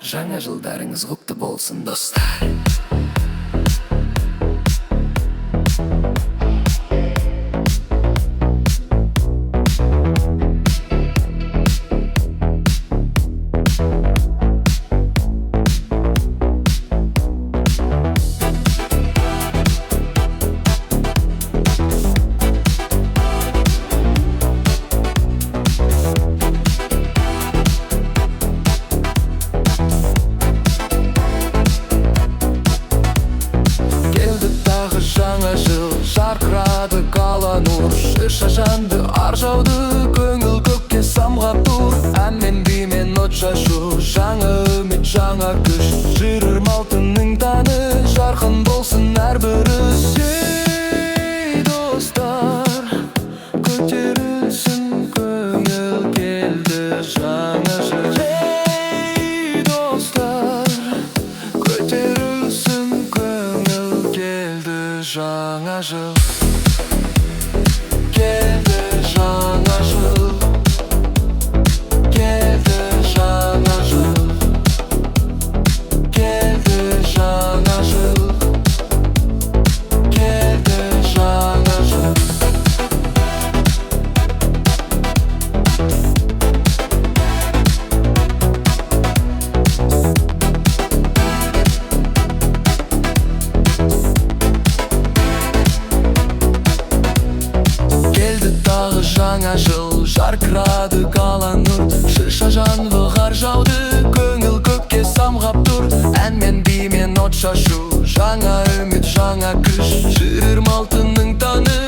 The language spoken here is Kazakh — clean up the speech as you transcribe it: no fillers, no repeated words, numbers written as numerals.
Жаңа жылдарыңыз құтты болсын, достар. Жаңа жыл жарқырады қала нұр, шыша жанды ар жауды, көңіл көкке самғап тұр. Ән мен бимен от шашу, жаңа үміт, жаңа күш, жырым алтынның тәні, жарқын болсын әрбір іс. Ей достар, көтерілсін көңіл, келді жаңа жыл. Ей достар, көтерілсін көңіл, келді жаңа жыл. Келді жаңа жыл. Келді жаңа жыл. Келді жаңа жыл. Келді жаңа жыл. Жаңа жыл жарқырады қала нұр, шыша жанды қар жауды, көңіл көкке самғап тұр. Ән мен бимен от шашу, жаңа үміт, жаңа күш, жырым алтынның таңы,